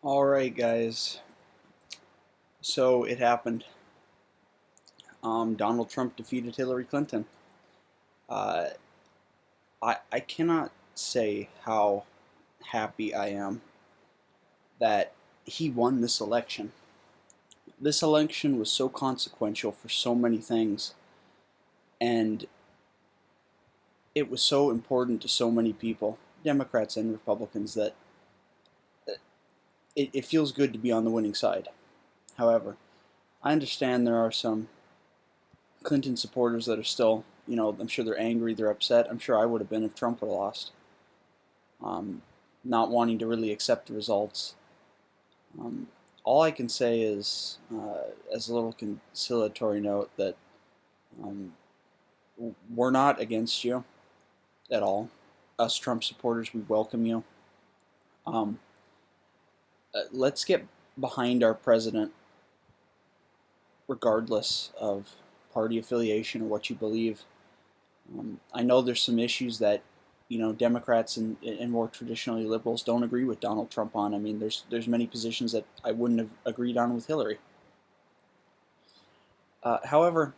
Alright, guys. So it happened. Donald Trump defeated Hillary Clinton. Uh, I cannot say how happy I am that he won this election. This election was so consequential for so many things, and it was so important to so many people, Democrats and Republicans, that it feels good to be on the winning side. However, I understand there are some Clinton supporters that are still, I'm sure they're angry, they're upset. I'm sure I would have been if Trump would have lost. Not wanting to really accept the results. All I can say is, as a little conciliatory note, that um, we're not against you at all. Us Trump supporters, we welcome you. Um, let's get behind our president, regardless of party affiliation or what you believe. I know there's some issues that Democrats and more traditionally liberals don't agree with Donald Trump on. I mean, there's many positions that I wouldn't have agreed on with Hillary. However,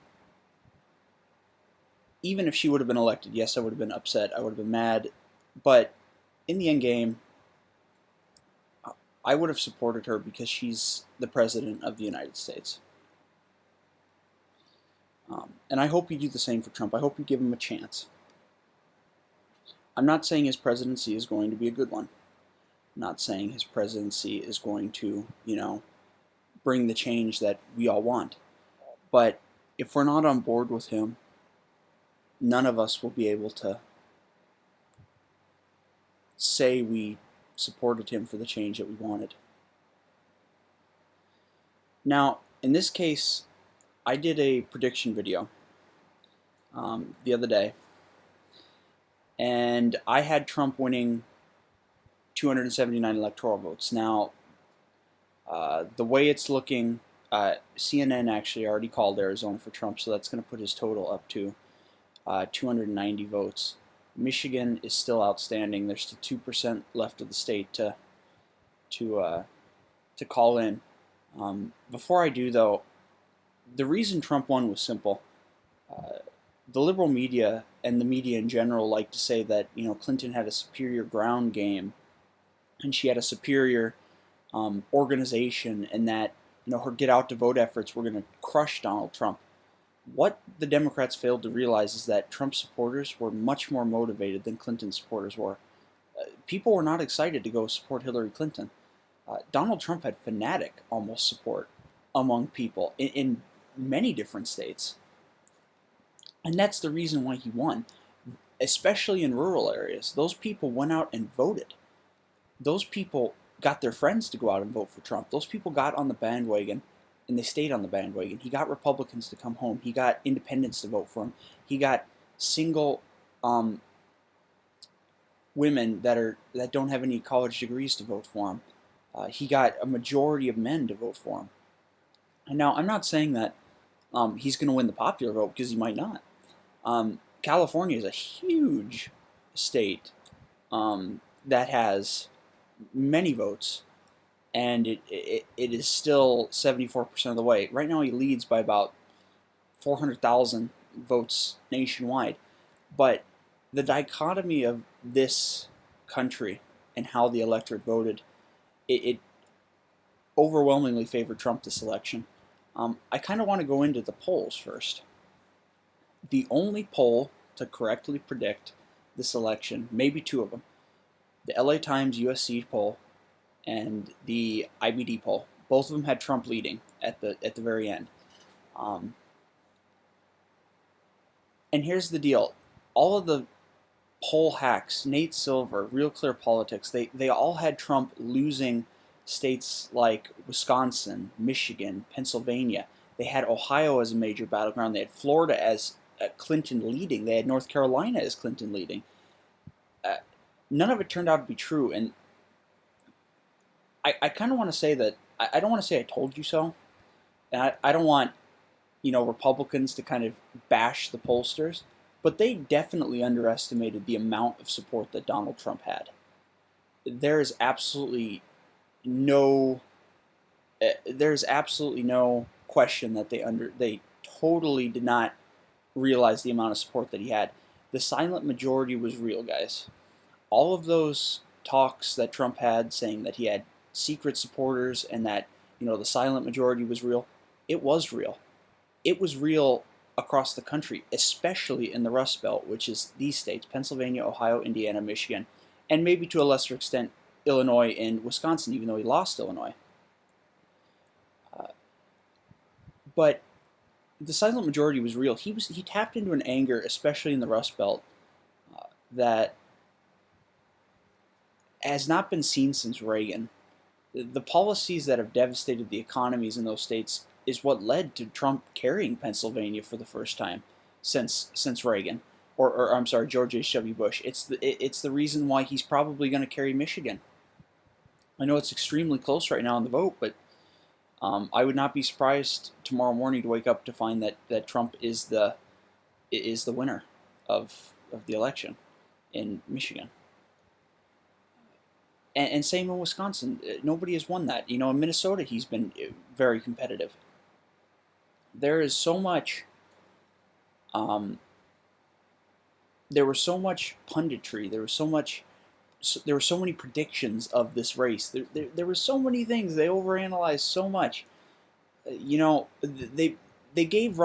even if she would have been elected, yes, I would have been upset. I would have been mad. But in the end game, I would have supported her because she's the president of the United States. And I hope you do the same for Trump. I hope you give him a chance. I'm not saying his presidency is going to be a good one. I'm not saying his presidency is going to, bring the change that we all want. But if we're not on board with him, none of us will be able to say we supported him for the change that we wanted. Now, in this case, I did a prediction video the other day, and I had Trump winning 279 electoral votes. Now, the way it's looking, CNN actually already called Arizona for Trump, so that's going to put his total up to 290 votes. Michigan is still outstanding. There's still 2% left of the state to call in. Before I do, though, the reason Trump won was simple. The liberal media and the media in general like to say that Clinton had a superior ground game, and she had a superior organization, and that her get out to vote efforts were going to crush Donald Trump. What the Democrats failed to realize is that Trump supporters were much more motivated than Clinton supporters were. People were not excited to go support Hillary Clinton. Donald Trump had fanatic almost support among people in many different states. And that's the reason why he won, especially in rural areas. Those people went out and voted. Those people got their friends to go out and vote for Trump. Those people got on the bandwagon, and they stayed on the bandwagon. He got Republicans to come home. He got independents to vote for him. He got single women that don't have any college degrees to vote for him. He got a majority of men to vote for him. And now, I'm not saying that he's going to win the popular vote, because he might not. California is a huge state that has many votes, and it is still 74% of the way. Right now he leads by about 400,000 votes nationwide. But the dichotomy of this country and how the electorate voted, it overwhelmingly favored Trump this election. I kind of want to go into the polls first. The only poll to correctly predict this election, maybe two of them, the LA Times USC poll and the IBD poll, both of them had Trump leading at the very end. And here's the deal. All of the poll hacks, Nate Silver, Real Clear Politics, they all had Trump losing states like Wisconsin, Michigan, Pennsylvania. They had Ohio as a major battleground. They had Florida as Clinton leading. They had North Carolina as Clinton leading. None of it turned out to be true. And I kind of want to say that, I don't want to say I told you so. And I don't want, Republicans to kind of bash the pollsters, but they definitely underestimated the amount of support that Donald Trump had. There is absolutely no, there's absolutely no question that they totally did not realize the amount of support that he had. The silent majority was real, guys. All of those talks that Trump had saying that he had secret supporters and that, the silent majority was real, it was real. It was real across the country, especially in the Rust Belt, which is these states: Pennsylvania, Ohio, Indiana, Michigan, and maybe to a lesser extent Illinois and Wisconsin, even though he lost Illinois. Uh, but the silent majority was real. He tapped into an anger, especially in the Rust Belt, that has not been seen since Reagan. The policies that have devastated the economies in those states is what led to Trump carrying Pennsylvania for the first time since Reagan, or I'm sorry, George H.W. Bush. It's the reason why he's probably going to carry Michigan. I know it's extremely close right now in the vote, but I would not be surprised tomorrow morning to wake up to find that Trump is the winner of the election in Michigan. And same in Wisconsin. Nobody has won that. In Minnesota, he's been very competitive. There is so much. There was so much punditry. There was so much. There were so many predictions of this race. There were so many things. They overanalyzed so much. They gave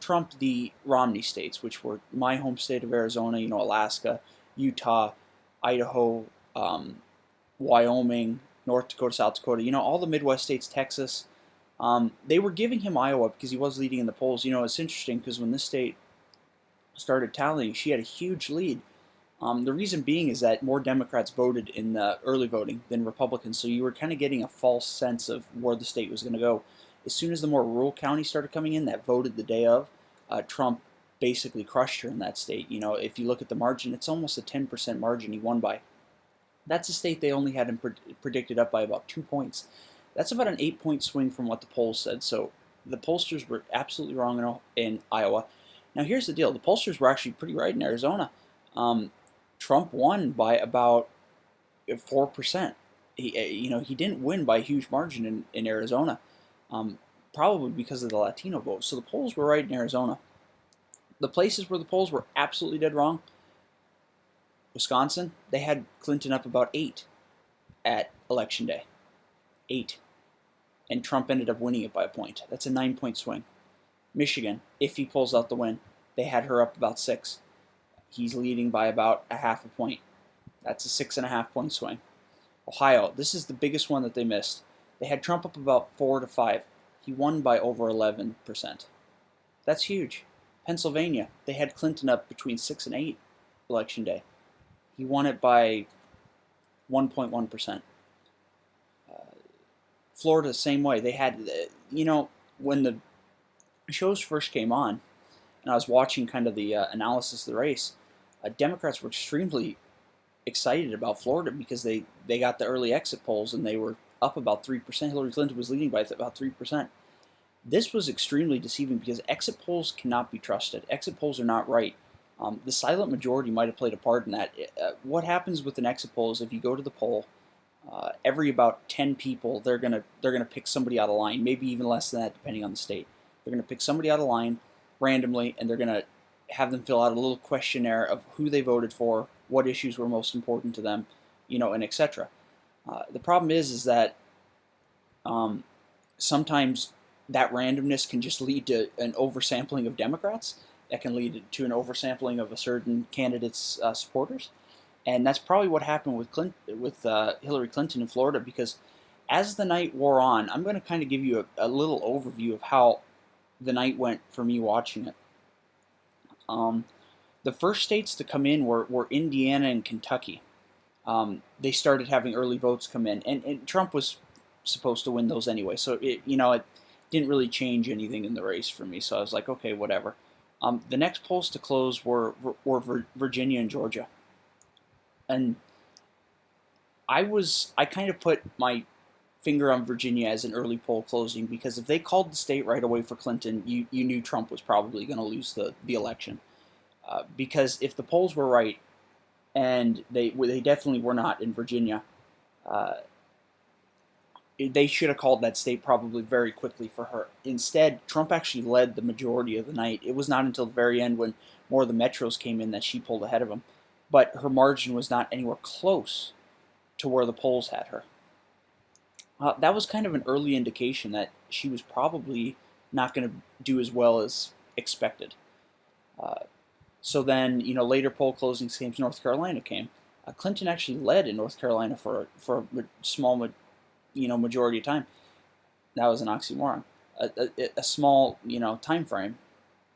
Trump the Romney states, which were my home state of Arizona. Alaska, Utah, Idaho. Wyoming, North Dakota, South Dakota, all the Midwest states, Texas. They were giving him Iowa because he was leading in the polls. It's interesting because when this state started tallying, she had a huge lead. The reason being is that more Democrats voted in the early voting than Republicans, so you were kind of getting a false sense of where the state was going to go. As soon as the more rural counties started coming in that voted the day of, Trump basically crushed her in that state. If you look at the margin, it's almost a 10% margin he won by. That's a state they only had him predicted up by about 2 points. That's about an 8-point swing from what the polls said. So the pollsters were absolutely wrong in Iowa. Now here's the deal: the pollsters were actually pretty right in Arizona. Trump won by about 4%. He didn't win by a huge margin in Arizona, probably because of the Latino vote. So the polls were right in Arizona. The places where the polls were absolutely dead wrong: Wisconsin, they had Clinton up about 8 at election day. 8. And Trump ended up winning it by a point. That's a 9-point swing. Michigan, if he pulls out the win, they had her up about 6. He's leading by about a half a point. That's a 6.5-point swing. Ohio, this is the biggest one that they missed. They had Trump up about 4 to 5. He won by over 11%. That's huge. Pennsylvania, they had Clinton up between 6 and 8 election day. He won it by 1.1%. Florida, same way. They had, when the shows first came on, and I was watching kind of the analysis of the race, Democrats were extremely excited about Florida because they got the early exit polls and they were up about 3%. Hillary Clinton was leading by about 3%. This was extremely deceiving because exit polls cannot be trusted. Exit polls are not right. The silent majority might have played a part in that. What happens with an exit poll is if you go to the poll, every about 10 people, they're gonna pick somebody out of line, maybe even less than that, depending on the state. They're gonna pick somebody out of line randomly, and they're gonna have them fill out a little questionnaire of who they voted for, what issues were most important to them, and etc. The problem is that sometimes that randomness can just lead to an oversampling of Democrats. That can lead to an oversampling of a certain candidate's supporters, and that's probably what happened with Hillary Clinton in Florida. Because as the night wore on, I'm going to kind of give you a little overview of how the night went for me watching it. The first states to come in were Indiana and Kentucky. They started having early votes come in, and Trump was supposed to win those anyway. So it didn't really change anything in the race for me. So I was like, okay, whatever. The next polls to close were Virginia and Georgia, and I kind of put my finger on Virginia as an early poll closing, because if they called the state right away for Clinton, you knew Trump was probably going to lose the election, because if the polls were right, and they definitely were not in Virginia, they should have called that state probably very quickly for her. Instead, Trump actually led the majority of the night. It was not until the very end, when more of the metros came in, that she pulled ahead of him. But her margin was not anywhere close to where the polls had her. That was kind of an early indication that she was probably not going to do as well as expected. Uh, so then, later poll closings came. North Carolina came. Clinton actually led in North Carolina for a small, majority of time. That was an oxymoron. A small, time frame.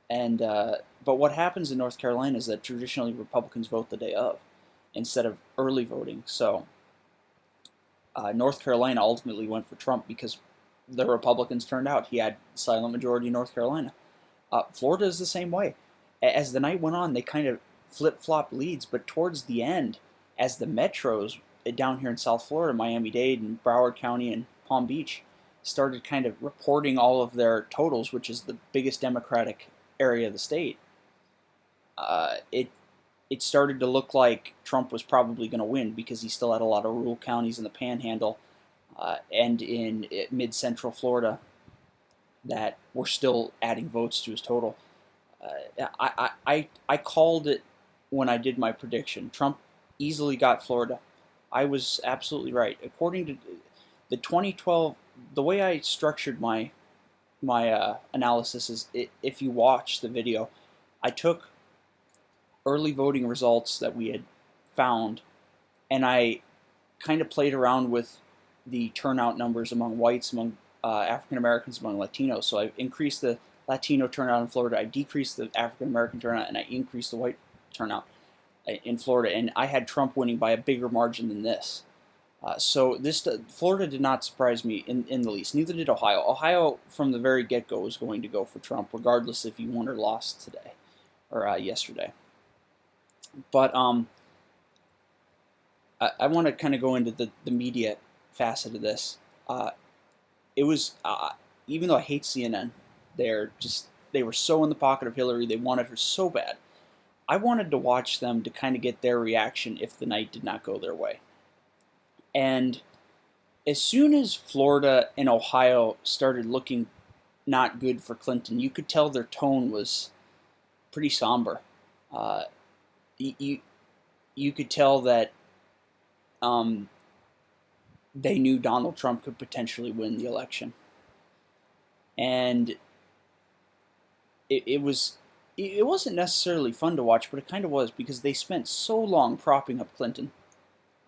And but what happens in North Carolina is that traditionally Republicans vote the day of instead of early voting. So North Carolina ultimately went for Trump because the Republicans turned out. He had a silent majority in North Carolina. Florida is the same way. As the night went on, they kind of flip-flopped leads, but towards the end, as the metros down here in South Florida, Miami-Dade and Broward County and Palm Beach, started kind of reporting all of their totals, which is the biggest Democratic area of the state, it started to look like Trump was probably going to win, because he still had a lot of rural counties in the Panhandle and in mid-central Florida that were still adding votes to his total. I called it when I did my prediction. Trump easily got Florida. I was absolutely right. According to the 2012, the way I structured my analysis is, if you watch the video, I took early voting results that we had found, and I kind of played around with the turnout numbers among whites, among African Americans, among Latinos. So I increased the Latino turnout in Florida, I decreased the African American turnout, and I increased the white turnout in Florida. And I had Trump winning by a bigger margin than this. So Florida did not surprise me in the least. Neither did Ohio. Ohio, from the very get-go, was going to go for Trump, regardless if he won or lost today or yesterday. But I want to kind of go into the media facet of this. It was even though I hate CNN, they were so in the pocket of Hillary. They wanted her so bad. I wanted to watch them to kind of get their reaction if the night did not go their way. And as soon as Florida and Ohio started looking not good for Clinton, you could tell their tone was pretty somber. You could tell that they knew Donald Trump could potentially win the election. And it wasn't necessarily fun to watch, but it kind of was, because they spent so long propping up Clinton.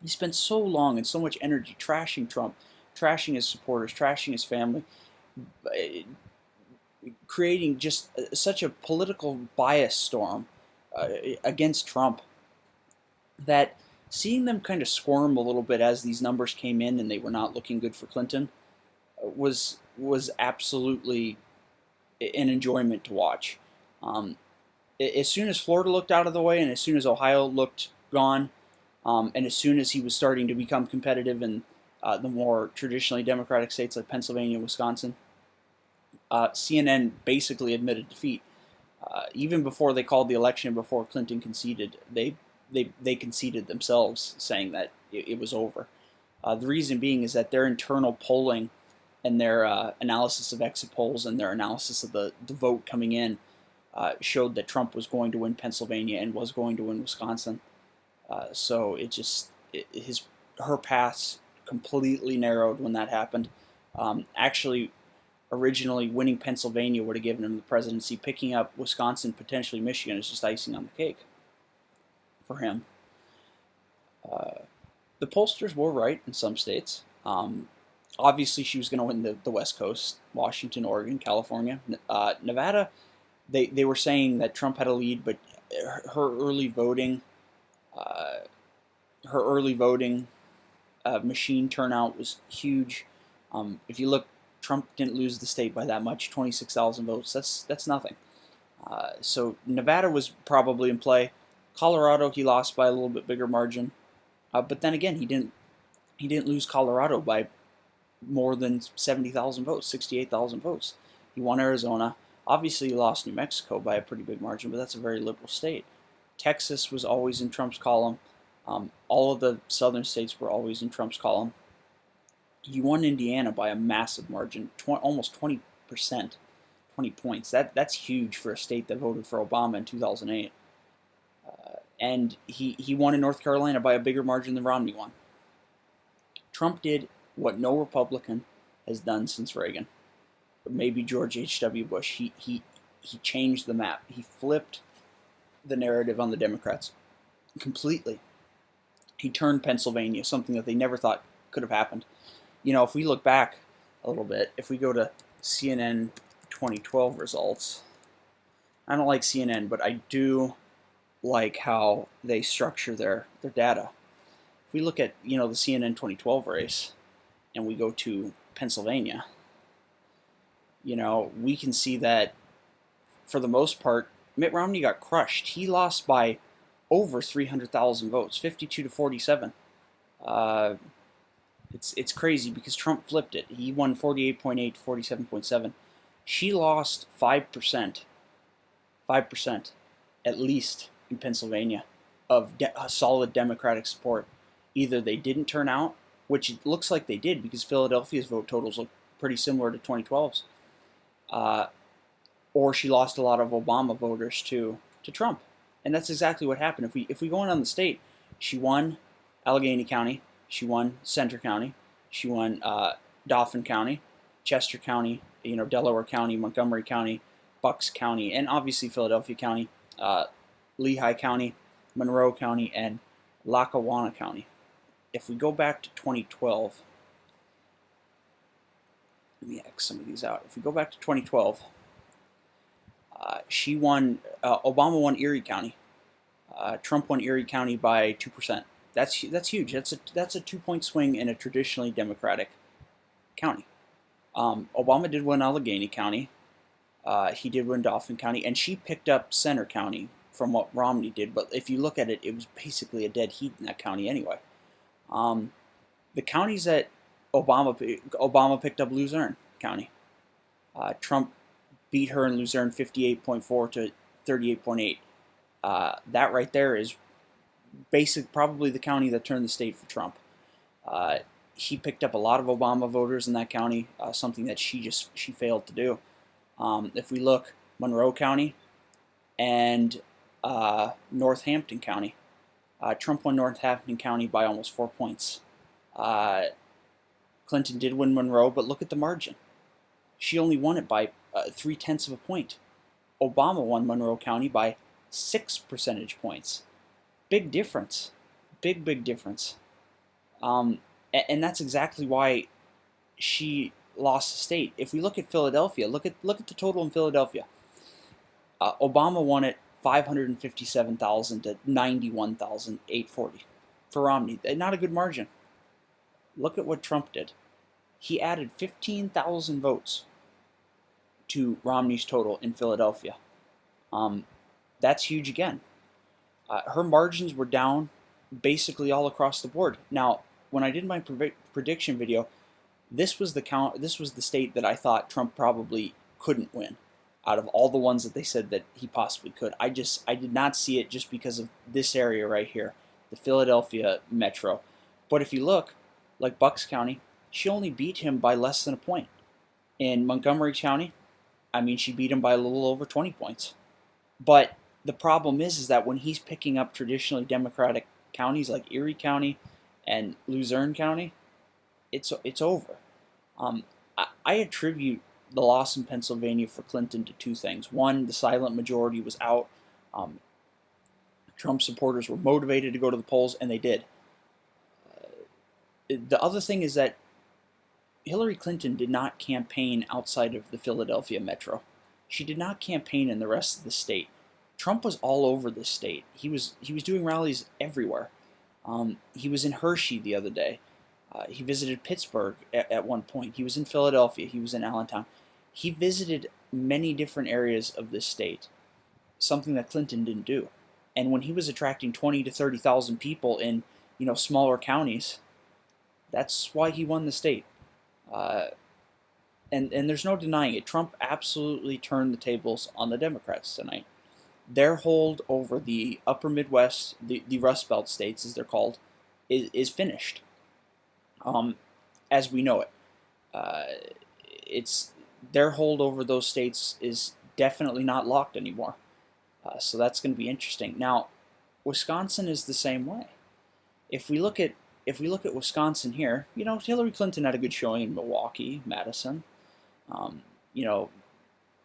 He spent so long and so much energy trashing Trump, trashing his supporters, trashing his family, creating just such a political bias storm against Trump, that seeing them kind of squirm a little bit as these numbers came in and they were not looking good for Clinton was absolutely an enjoyment to watch. As soon as Florida looked out of the way, and as soon as Ohio looked gone, and as soon as he was starting to become competitive in the more traditionally Democratic states like Pennsylvania and Wisconsin, CNN basically admitted defeat. Even before they called the election, before Clinton conceded, they conceded themselves, saying that it was over. The reason being is that their internal polling and their analysis of exit polls and their analysis of the vote coming in showed that Trump was going to win Pennsylvania and was going to win Wisconsin. So her paths completely narrowed when that happened. Actually, originally winning Pennsylvania would have given him the presidency. Picking up Wisconsin, potentially Michigan, is just icing on the cake for him. The pollsters were right in some states. Obviously, she was going to win the West Coast, Washington, Oregon, California. Nevada, they were saying that Trump had a lead, but her early voting machine turnout was huge. If you look, Trump didn't lose the state by that much, 26,000 votes. That's nothing. So Nevada was probably in play. Colorado, he lost by a little bit bigger margin, but then again, he didn't lose Colorado by more than 70,000 votes, 68,000 votes. He won Arizona. Obviously, he lost New Mexico by a pretty big margin, but that's a very liberal state. Texas was always in Trump's column. All of the southern states were always in Trump's column. He won Indiana by a massive margin, almost 20%, 20 points. That's huge for a state that voted for Obama in 2008. And he won in North Carolina by a bigger margin than Romney won. Trump did what no Republican has done since Reagan, or maybe George H.W. Bush. He changed the map. He flipped the narrative on the Democrats completely. He turned Pennsylvania, something that they never thought could have happened. You know, if we look back a little bit, if we go to CNN 2012 results, I don't like CNN, but I do like how they structure their data. If we look at, the CNN 2012 race and we go to Pennsylvania, we can see that for the most part, Mitt Romney got crushed. He lost by over 300,000 votes, 52 to 47. It's crazy because Trump flipped it. He won 48.8 to 47.7. She lost 5%, 5% at least in Pennsylvania of solid Democratic support. Either they didn't turn out, which it looks like they did because Philadelphia's vote totals look pretty similar to 2012's, or she lost a lot of Obama voters to Trump. And that's exactly what happened. If we go on the state, she won Allegheny County, she won Centre County, she won Dauphin County, Chester County, Delaware County, Montgomery County, Bucks County, and obviously Philadelphia County, Lehigh County, Monroe County, and Lackawanna County. If we go back to 2012, let me X some of these out. If we go back to 2012, she won. Obama won Erie County. Trump won Erie County by 2%. That's huge. That's a 2-point swing in a traditionally Democratic county. Obama did win Allegheny County. He did win Dauphin County, and she picked up Centre County from what Romney did. But if you look at it, it was basically a dead heat in that county anyway. The counties that Obama picked up Luzerne County. Trump beat her in Luzerne 58.4 to 38.8. That right there is probably the county that turned the state for Trump. He picked up a lot of Obama voters in that county, something that she failed to do. If we look, Monroe County and Northampton County. Trump won Northampton County by almost 4 points. Clinton did win Monroe, but look at the margin. She only won it by 0.3 of a point. Obama won Monroe County by 6 percentage points. Big difference. Big difference. And that's exactly why she lost the state. If we look at Philadelphia, look at the total in Philadelphia. Obama won it 557,000 to 91,840 for Romney. Not a good margin. Look at what Trump did. He added 15,000 votes to Romney's total in Philadelphia. That's huge again. Her margins were down basically all across the board. Now, when I did my prediction video, this was the state that I thought Trump probably couldn't win out of all the ones that they said that he possibly could. I did not see it just because of this area right here, the Philadelphia metro. But if you look, like Bucks County, she only beat him by less than a point. In Montgomery County, she beat him by a little over 20 points. But the problem is that when he's picking up traditionally Democratic counties like Erie County and Luzerne County, it's over. I attribute the loss in Pennsylvania for Clinton to two things. One, the silent majority was out. Trump supporters were motivated to go to the polls, and they did. The other thing is that Hillary Clinton did not campaign outside of the Philadelphia metro. She did not campaign in the rest of the state. Trump was all over the state. He was doing rallies everywhere. He was in Hershey the other day. He visited Pittsburgh at one point. He was in Philadelphia. He was in Allentown. He visited many different areas of this state, something that Clinton didn't do. And when he was attracting 20 to 30,000 people in smaller counties, that's why he won the state. And there's no denying it. Trump absolutely turned the tables on the Democrats tonight. Their hold over the upper Midwest, the Rust Belt states as they're called, is finished. as we know it. Uh, it's their hold over those states is definitely not locked anymore. So that's going to be interesting. Now, Wisconsin is the same way. If we look at Wisconsin here, Hillary Clinton had a good showing in Milwaukee, Madison, um, you know,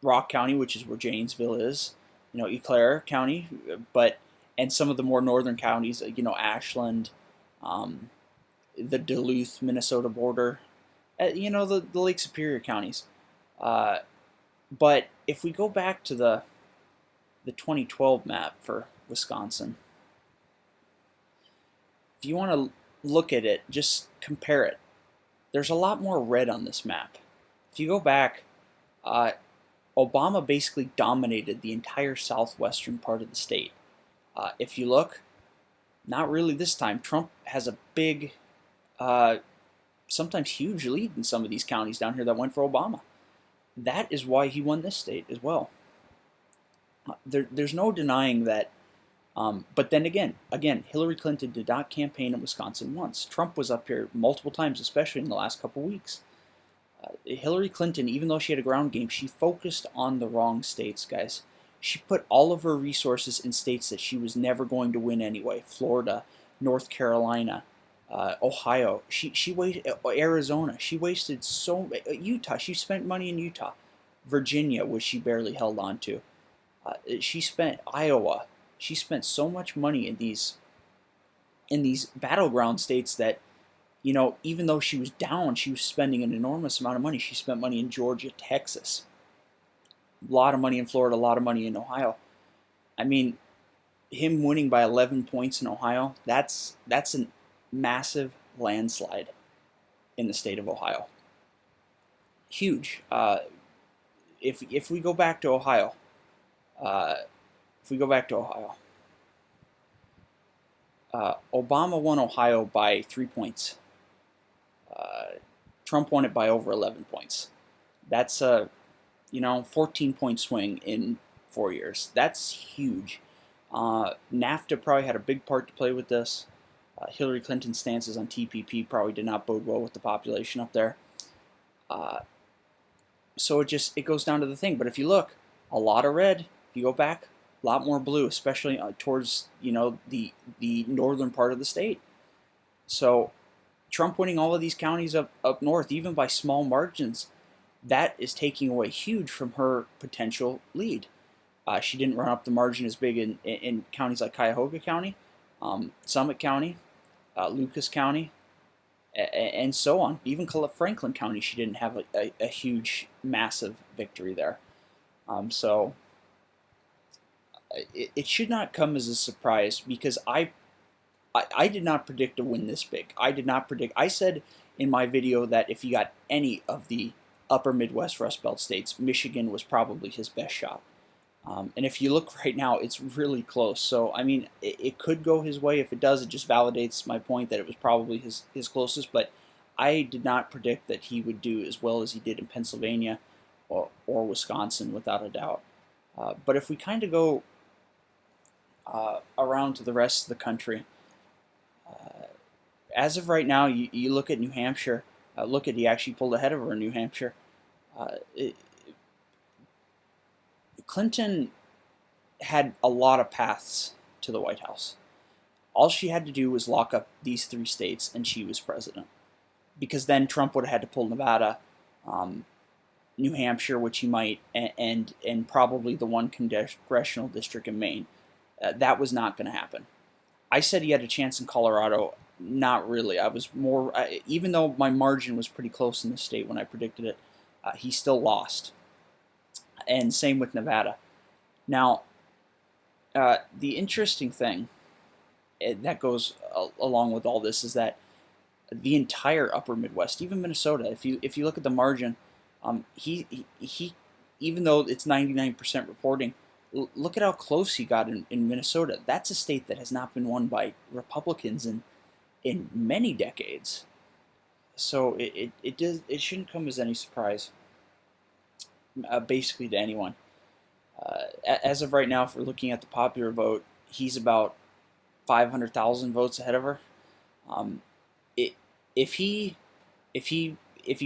Rock County, which is where Janesville is, Eau Claire County, but and some of the more northern counties, Ashland, um, the Duluth, Minnesota border, the Lake Superior counties. Uh, but if we go back to the 2012 map for Wisconsin, if you want to look at it, just compare it. There's a lot more red on this map. If you go back, Obama basically dominated the entire southwestern part of the state. If you look, not really this time. Trump has a big, sometimes huge lead in some of these counties down here that went for Obama. That is why he won this state as well. There's no denying that. But then again, Hillary Clinton did not campaign in Wisconsin once. Trump was up here multiple times, especially in the last couple weeks. Hillary Clinton, even though she had a ground game, she focused on the wrong states, guys. She put all of her resources in states that she was never going to win anyway. Florida, North Carolina, Ohio. She wasted Arizona. She wasted Utah. She spent money in Utah, Virginia, which she barely held on to. She spent Iowa. She spent so much money in these battleground states that, even though she was down, she was spending an enormous amount of money. She spent money in Georgia, Texas, a lot of money in Florida, a lot of money in Ohio. I mean, him winning by 11 points in Ohio, that's a massive landslide in the state of Ohio. Huge. If we go back to Ohio, Obama won Ohio by 3 points. Trump won it by over 11 points. That's a 14-point swing in 4 years. That's huge. NAFTA probably had a big part to play with this. Hillary Clinton's stances on TPP probably did not bode well with the population up there. So it goes down to the thing. But if you look, a lot of red. If you go back, a lot more blue, especially towards the northern part of the state. So Trump winning all of these counties up north, even by small margins, that is taking away huge from her potential lead. She didn't run up the margin as big in counties like Cuyahoga County, Summit County, Lucas County, and so on. Even Franklin County, she didn't have a huge, massive victory there. So it should not come as a surprise, because I did not predict a win this big. I said in my video that if he got any of the upper Midwest Rust Belt states, Michigan was probably his best shot. And if you look right now, it's really close. So, I mean, it could go his way. If it does, it just validates my point that it was probably his closest. But I did not predict that he would do as well as he did in Pennsylvania or Wisconsin, without a doubt. But if we kind of go around to the rest of the country, as of right now, you look at New Hampshire. He actually pulled ahead of her in New Hampshire. Clinton had a lot of paths to the White House. All she had to do was lock up these 3 states, and she was president. Because then Trump would have had to pull Nevada, New Hampshire, which he might, and probably the one congressional district in Maine. That was not going to happen. I said he had a chance in Colorado. Not really. I was more, even though my margin was pretty close in the state when I predicted it, he still lost. And same with Nevada. Now, the interesting thing that goes along with all this is that the entire upper Midwest, even Minnesota, if you look at the margin, he even though it's 99% reporting, look at how close he got in Minnesota. That's a state that has not been won by Republicans in many decades. So it shouldn't come as any surprise, basically, to anyone. As of right now, if we're looking at the popular vote, he's about 500,000 votes ahead of her. If he if he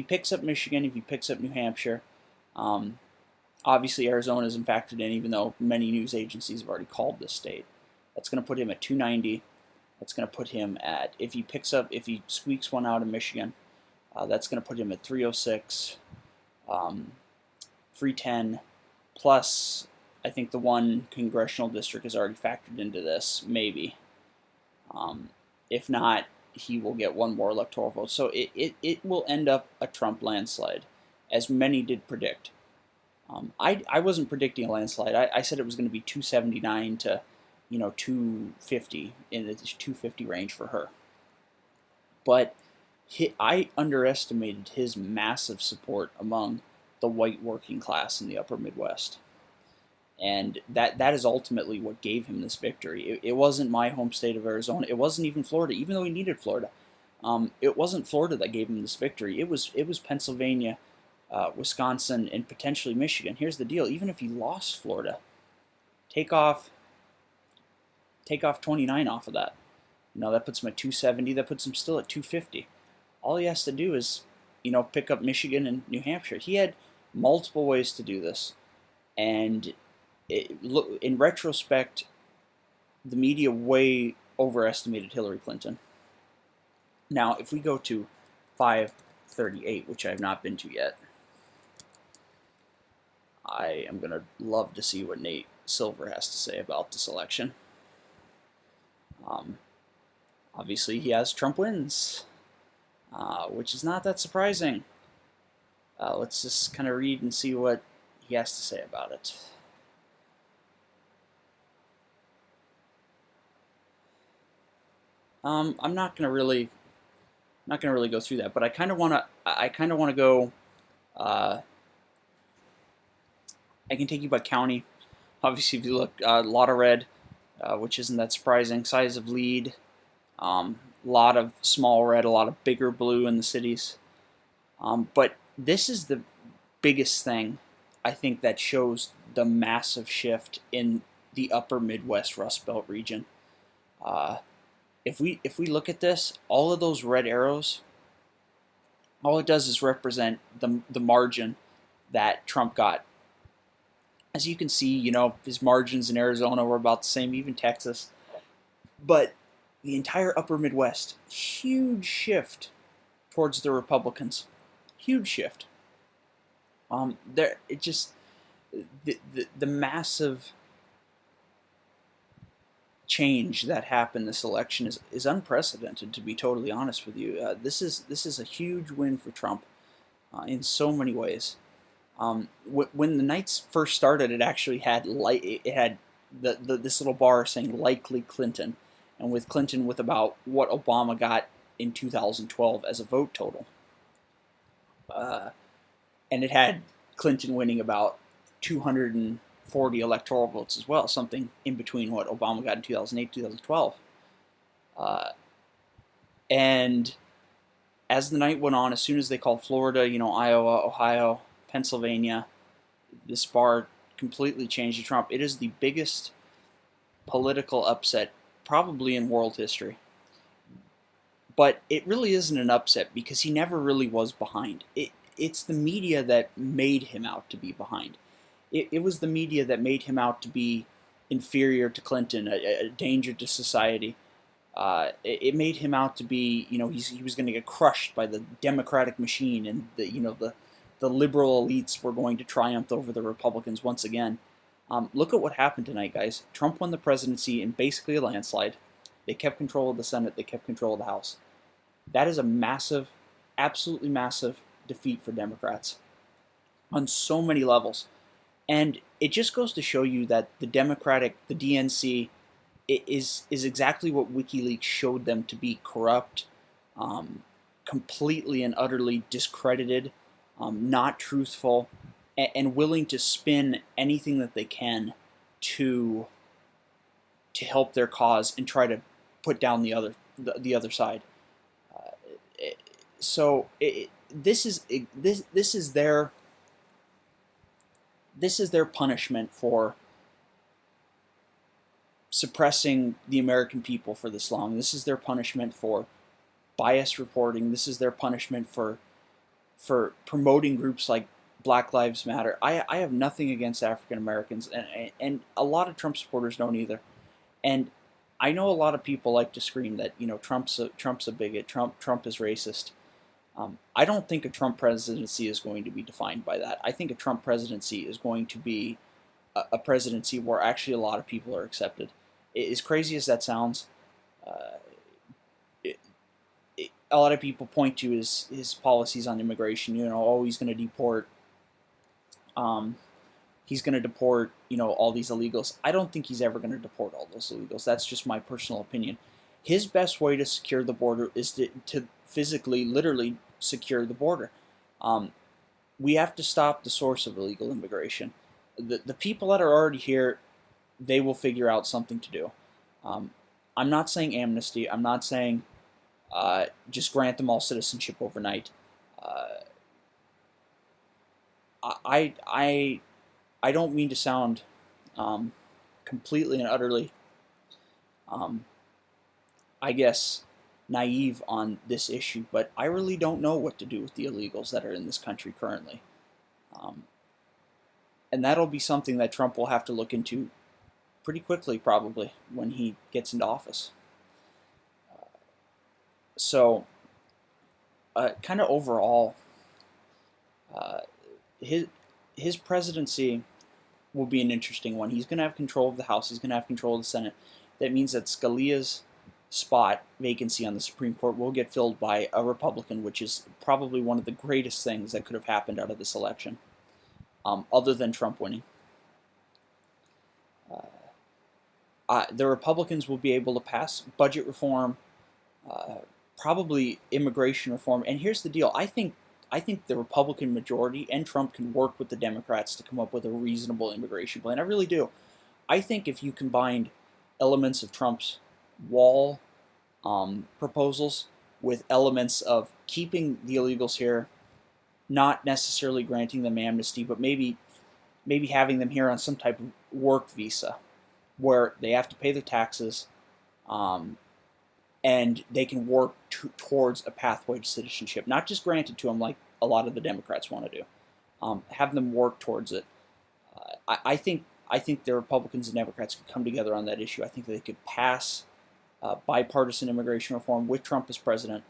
picks up Michigan, if he picks up New Hampshire, um, obviously Arizona isn't factored in, even though many news agencies have already called this state. That's going to put him at 290. That's going to put him at, if he squeaks one out in Michigan, that's going to put him at 306, 310, plus I think the one congressional district is already factored into this, maybe. If not, he will get one more electoral vote. So it will end up a Trump landslide, as many did predict. I wasn't predicting a landslide. I said it was going to be 279 to 250, in the 250 range for her. But I underestimated his massive support among the white working class in the upper Midwest. And that is ultimately what gave him this victory. It wasn't my home state of Arizona. It wasn't even Florida, even though he needed Florida. It wasn't Florida that gave him this victory. It was Pennsylvania, Wisconsin, and potentially Michigan. Here's the deal: even if he lost Florida, take off 29 off of that. That puts him at 270. That puts him still at 250. All he has to do is, pick up Michigan and New Hampshire. He had multiple ways to do this, and in retrospect, the media way overestimated Hillary Clinton. Now, if we go to 538, which I have not been to yet, I am going to love to see what Nate Silver has to say about this election. Obviously, he has Trump wins, which is not that surprising. Let's just kind of read and see what he has to say about it. I'm not gonna really go through that, but I kind of want to go. I can take you by county. Obviously, if you look, a lot of red, which isn't that surprising. Size of lead, a lot of small red, a lot of bigger blue in the cities. But this is the biggest thing, I think, that shows the massive shift in the upper Midwest Rust Belt region. If we look at this, all of those red arrows, all it does is represent the margin that Trump got. As you can see, his margins in Arizona were about the same, even Texas. But the entire upper Midwest, huge shift towards the Republicans. Huge shift. The massive change that happened this election is unprecedented, to be totally honest with you. This is a huge win for Trump in so many ways. When the nights first started, it actually had this little bar saying likely Clinton, and with Clinton with about what Obama got in 2012 as a vote total, and it had Clinton winning about 240 electoral votes as well, something in between what Obama got in 2008, 2012. And as the night went on, as soon as they called Florida, Iowa, Ohio, Pennsylvania, this bar completely changed to Trump. It is the biggest political upset probably in world history. But it really isn't an upset because he never really was behind. It's the media that made him out to be behind. It was the media that made him out to be inferior to Clinton, a danger to society. It made him out to be, he was going to get crushed by the Democratic machine, and the liberal elites were going to triumph over the Republicans once again. Look at what happened tonight, guys. Trump won the presidency in basically a landslide. They kept control of the Senate. They kept control of the House. That is a massive, absolutely massive defeat for Democrats on so many levels. And it just goes to show you that the DNC, is exactly what WikiLeaks showed them to be: corrupt, completely and utterly discredited, not truthful, and willing to spin anything that they can to help their cause and try to put down the other side. This is their punishment for suppressing the American people for this long. This is their punishment for bias reporting. This is their punishment for promoting groups like Black Lives Matter. I have nothing against African Americans, and a lot of Trump supporters don't either. And I know a lot of people like to scream that Trump's a bigot. Trump is racist. I don't think a Trump presidency is going to be defined by that. I think a Trump presidency is going to be a presidency where actually a lot of people are accepted. As crazy as that sounds, uh, a lot of people point to his policies on immigration. Oh, he's going to deport. Um, he's going to deport, all these illegals. I don't think he's ever going to deport all those illegals. That's just my personal opinion. His best way to secure the border is to physically, literally secure the border. Um, we have to stop the source of illegal immigration. The people that are already here, they will figure out something to do. Um, I'm not saying amnesty. I'm not saying just grant them all citizenship overnight. Uh, I don't mean to sound completely and utterly, um, I guess, naive on this issue, but I really don't know what to do with the illegals that are in this country currently. Um, and that'll be something that Trump will have to look into pretty quickly, probably, when he gets into office. So, kind of overall, uh, his his presidency will be an interesting one. He's going to have control of the House. He's going to have control of the Senate. That means that Scalia's spot vacancy on the Supreme Court will get filled by a Republican, which is probably one of the greatest things that could have happened out of this election, other than Trump winning. The Republicans will be able to pass budget reform, uh, probably immigration reform. And here's the deal: I think the Republican majority and Trump can work with the Democrats to come up with a reasonable immigration plan. I really do. I think if you combined elements of Trump's wall proposals with elements of keeping the illegals here, not necessarily granting them amnesty, but maybe having them here on some type of work visa, where they have to pay their taxes, um, and they can work towards a pathway to citizenship, not just granted to them like a lot of the Democrats want to do. Have them work towards it. I think the Republicans and Democrats could come together on that issue. I think they could pass bipartisan immigration reform with Trump as president,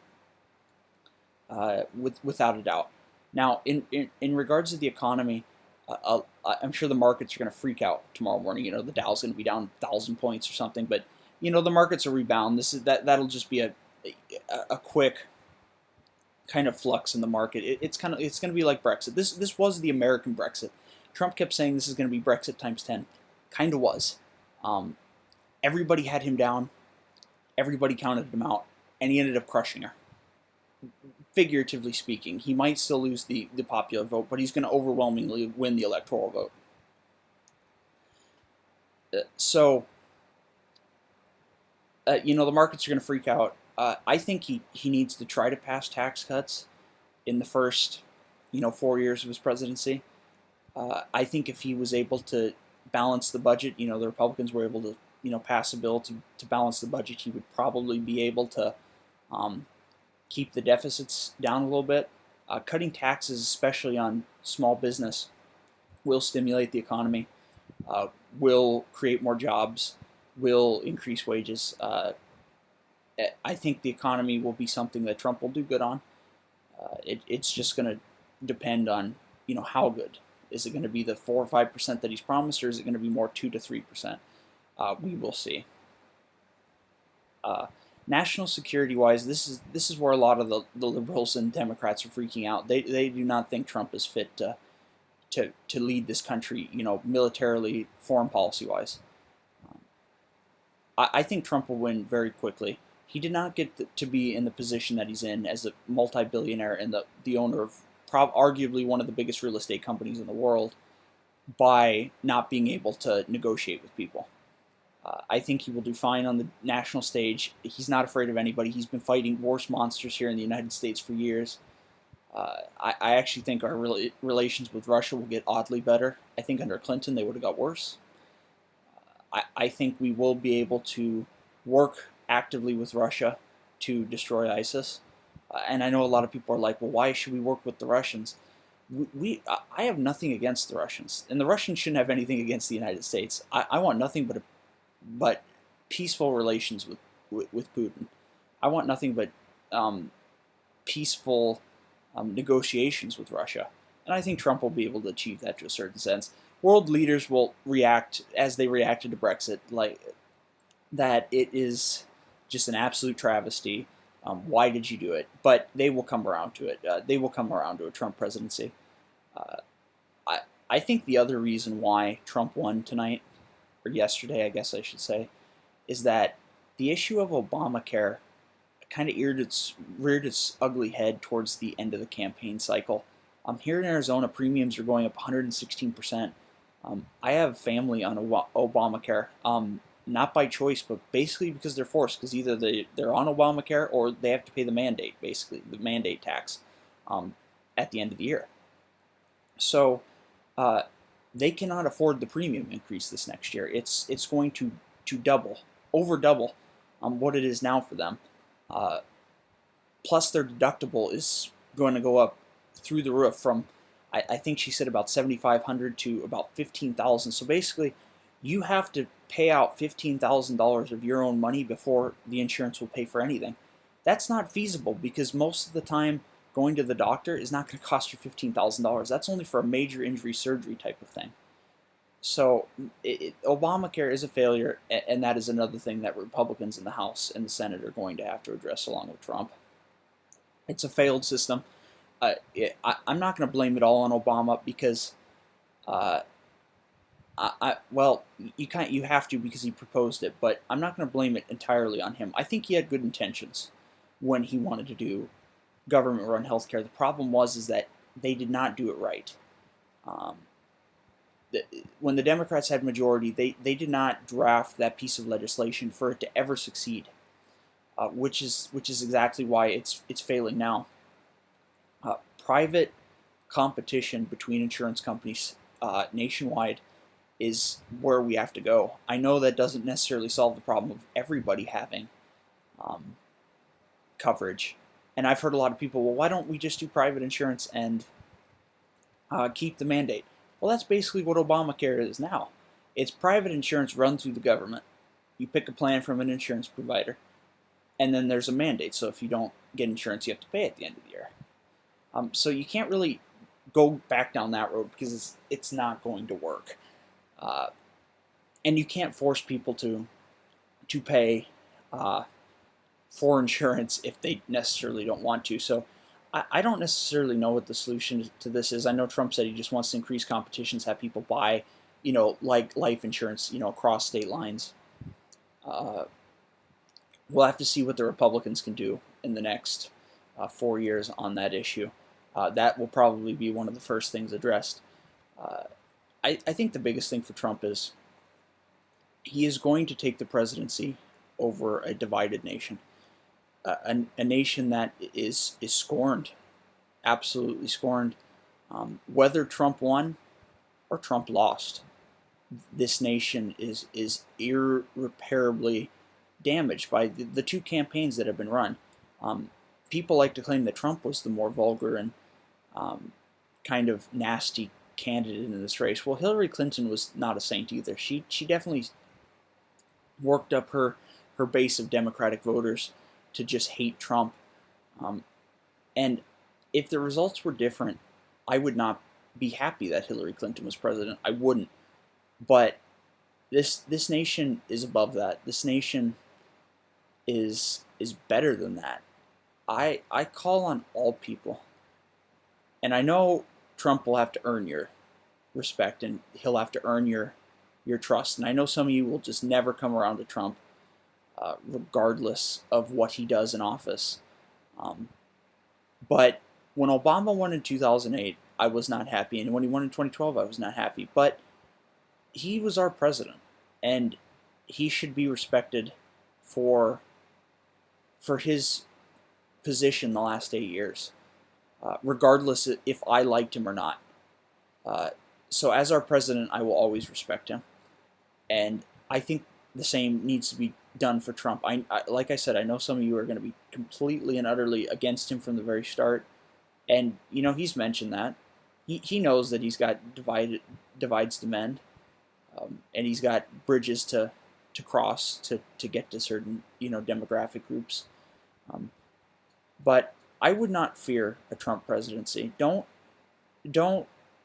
without a doubt. Now, in regards to the economy, I'm sure the markets are going to freak out tomorrow morning. The Dow's going to be down 1,000 points or something, but the markets will rebound. That'll just be a quick kind of flux in the market. It's going to be like Brexit. This was the American Brexit. Trump kept saying this is going to be Brexit times 10. Kind of was. Everybody had him down. Everybody counted him out, and he ended up crushing her. Figuratively speaking, he might still lose the popular vote, but he's going to overwhelmingly win the electoral vote. The markets are going to freak out. I think he needs to try to pass tax cuts in the first, 4 years of his presidency. I think if he was able to balance the budget, the Republicans were able to, pass a bill to balance the budget, he would probably be able to keep the deficits down a little bit. Cutting taxes, especially on small business, will stimulate the economy, will create more jobs, will increase wages. I think the economy will be something that Trump will do good on. It's just going to depend on, how good. Is it going to be the 4 or 5% that he's promised, or is it going to be more 2 to 3%? We will see. National security-wise, this is where a lot of the liberals and Democrats are freaking out. They do not think Trump is fit to lead this country, militarily, foreign policy-wise. I think Trump will win very quickly. He did not get to be in the position that he's in as a multi-billionaire and the owner of arguably one of the biggest real estate companies in the world by not being able to negotiate with people. I think he will do fine on the national stage. He's not afraid of anybody. He's been fighting worse monsters here in the United States for years. I actually think our relations with Russia will get oddly better. I think under Clinton they would have got worse. I think we will be able to work actively with Russia to destroy ISIS. And I know a lot of people are like, well, why should we work with the Russians? I have nothing against the Russians, and the Russians shouldn't have anything against the United States. I want nothing but peaceful relations with Putin. I want nothing but um, peaceful negotiations with Russia, and I think Trump will be able to achieve that to a certain sense. World leaders will react as they reacted to Brexit, like that it is just an absolute travesty. Why did you do it? But they will come around to it. They will come around to a Trump presidency. Uh, I I think the other reason why Trump won tonight, or yesterday, I guess I should say, is that the issue of Obamacare kind of reared its ugly head towards the end of the campaign cycle. Here in Arizona, premiums are going up 116%. I have family on Obamacare, not by choice, but basically because they're forced, because either they're on Obamacare or they have to pay the mandate, basically, the mandate tax um, at the end of the year. So uh, they cannot afford the premium increase this next year. It's going to double, over double what it is now for them. Uh, Plus, their deductible is going to go up through the roof from, I think she said about 7,500 to about 15,000. So basically, you have to pay out $15,000 of your own money before the insurance will pay for anything. That's not feasible because most of the time, going to the doctor is not going to cost you $15,000. That's only for a major injury surgery type of thing. So Obamacare is a failure, and that is another thing that Republicans in the House and the Senate are going to have to address along with Trump. It's a failed system. I'm not going to blame it all on Obama because, uh, well, you have to because he proposed it, but I'm not going to blame it entirely on him. I think he had good intentions when he wanted to do government-run healthcare. The problem is that they did not do it right. Um, when the Democrats had majority, they did not draft that piece of legislation for it to ever succeed, which is exactly why it's failing now. Private competition between insurance companies nationwide is where we have to go. I know that doesn't necessarily solve the problem of everybody having um, coverage, and I've heard a lot of people, well, why don't we just do private insurance and keep the mandate? Well, that's basically what Obamacare is now. It's private insurance run through the government. You pick a plan from an insurance provider, and then there's a mandate. So if you don't get insurance, you have to pay at the end of the year. So you can't really go back down that road because it's not going to work. And you can't force people to pay for insurance if they necessarily don't want to. So I don't necessarily know what the solution to this is. I know Trump said he just wants to increase competitions, have people buy, like life insurance, across state lines. We'll have to see what the Republicans can do in the next 4 years on that issue. That will probably be one of the first things addressed. I think the biggest thing for Trump is he is going to take the presidency over a divided nation, a nation that is scorned, absolutely scorned. Whether Trump won or Trump lost, this nation is irreparably damaged by the two campaigns that have been run. People like to claim that Trump was the more vulgar and kind of nasty candidate in this race. Well, Hillary Clinton was not a saint either. She definitely worked up her base of Democratic voters to just hate Trump. And if the results were different, I would not be happy that Hillary Clinton was president. I wouldn't. But this nation is above that. This nation is better than that. I call on all people. And I know Trump will have to earn your respect and he'll have to earn your trust. And I know some of you will just never come around to Trump, regardless of what he does in office. But when Obama won in 2008, I was not happy. And when he won in 2012, I was not happy. But he was our president. And he should be respected for his position the last 8 years, regardless if I liked him or not. So as our president, I will always respect him. And I think the same needs to be done for Trump. Like I said, I know some of you are going to be completely and utterly against him from the very start, and he's mentioned that. He knows that he's got divides to mend, and he's got bridges to cross to get to certain demographic groups. But I would not fear a Trump presidency. Don't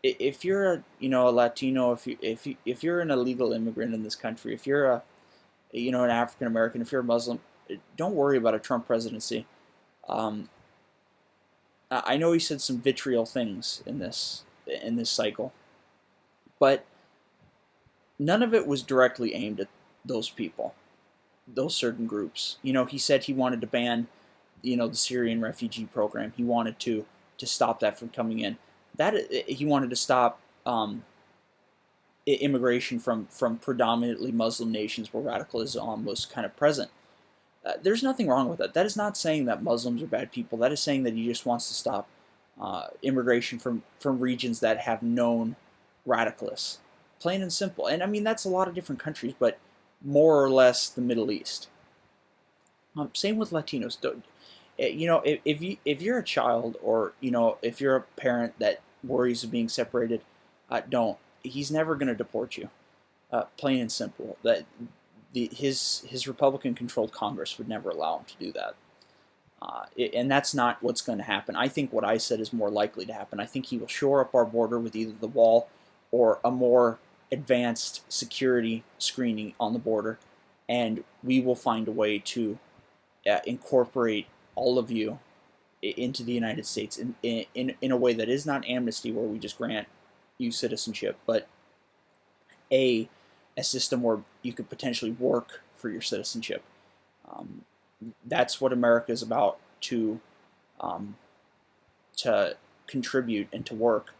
if you're a Latino, if you're an illegal immigrant in this country, if you're an African American, if you're a Muslim, don't worry about a Trump presidency. I know he said some vitriol things in this cycle, but none of it was directly aimed at those people, those certain groups. He said he wanted to ban, the Syrian refugee program. He wanted to stop that from coming in. That he wanted to stop immigration from predominantly Muslim nations where radicalism was kind of present. There's nothing wrong with that. That is not saying that Muslims are bad people. That is saying that he just wants to stop immigration from regions that have known radicalists. Plain and simple. And I mean, that's a lot of different countries, but more or less the Middle East. Same with Latinos. If you're a child, or if you're a parent that worries of being separated, don't. He's never going to deport you. Plain and simple. That his Republican-controlled Congress would never allow him to do that. And that's not what's going to happen. I think what I said is more likely to happen. I think he will shore up our border with either the wall or a more advanced security screening on the border, and we will find a way to incorporate all of you into the United States in a way that is not amnesty, where we just grant you citizenship, but a system where you could potentially work for your citizenship. That's what America is about, to contribute and to work.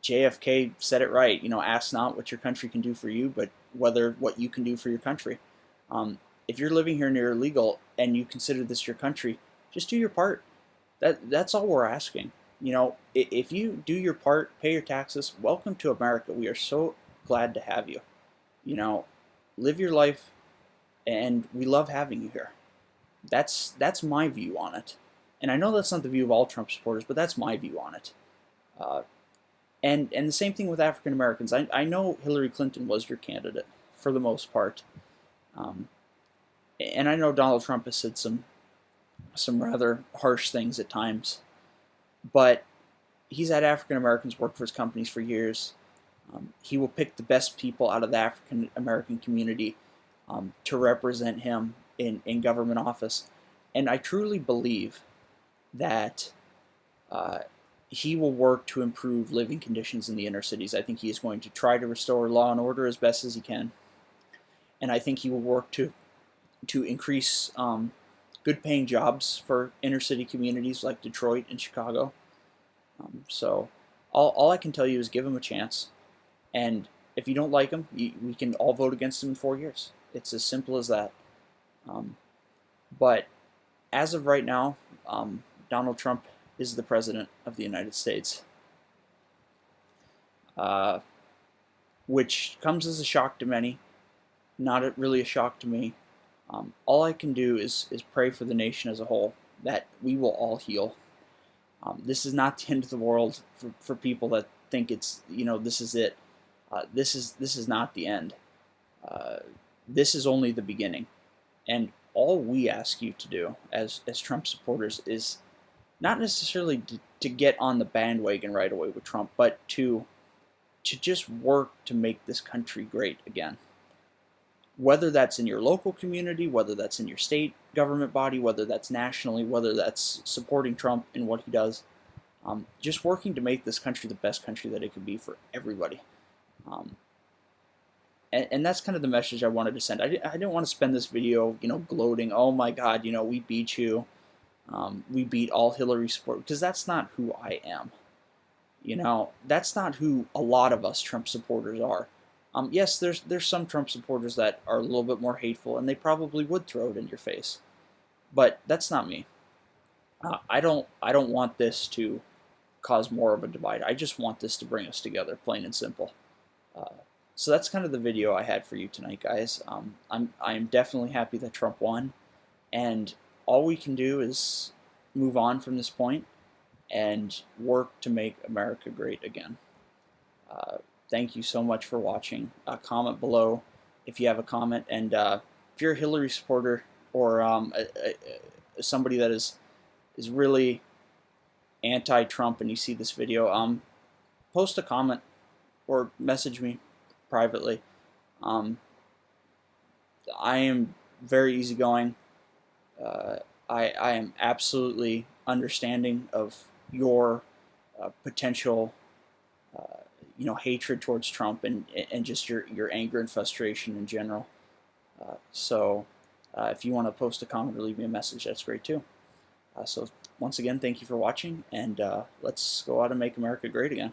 JFK said it right. Ask not what your country can do for you, but what you can do for your country. If you're living here and you're illegal and you consider this your country, just do your part. That's all we're asking. If you do your part, pay your taxes, welcome to America. We are so glad to have you. Live your life, and we love having you here. That's my view on it. And I know that's not the view of all Trump supporters, but that's my view on it. And the same thing with African Americans. I know Hillary Clinton was your candidate for the most part. And I know Donald Trump has said some rather harsh things at times. But he's had African Americans work for his companies for years. He will pick the best people out of the African American community to represent him in government office. And I truly believe that he will work to improve living conditions in the inner cities. I think he is going to try to restore law and order as best as he can. And I think he will work to increase good paying jobs for inner city communities like Detroit and Chicago. So all I can tell you is give him a chance. And if you don't like him, we can all vote against him in 4 years. It's as simple as that. But as of right now, Donald Trump is the President of the United States. Which comes as a shock to many, not really a shock to me. All I can do is pray for the nation as a whole, that we will all heal. This is not the end of the world for people that think it's, this is it. This is not the end. This is only the beginning. And all we ask you to do as Trump supporters is not necessarily to get on the bandwagon right away with Trump, but to just work to make this country great again. Whether that's in your local community, whether that's in your state government body, whether that's nationally, whether that's supporting Trump in what he does, just working to make this country the best country that it could be for everybody. And that's kind of the message I wanted to send. I didn't want to spend this video, gloating, oh my God, we beat you. We beat all Hillary supporters, because that's not who I am. That's not who a lot of us Trump supporters are. Yes, there's some Trump supporters that are a little bit more hateful, and they probably would throw it in your face. But that's not me. I don't want this to cause more of a divide. I just want this to bring us together, plain and simple. So that's kind of the video I had for you tonight, guys. I'm definitely happy that Trump won, and all we can do is move on from this point and work to make America great again. Uh, Thank you so much for watching. Comment below if you have a comment, and if you're a Hillary supporter or somebody that is really anti-Trump and you see this video, post a comment or message me privately. I am very easygoing. I am absolutely understanding of your potential, hatred towards Trump and just your anger and frustration in general. So if you want to post a comment or leave me a message, that's great too. So once again, thank you for watching, and let's go out and make America great again.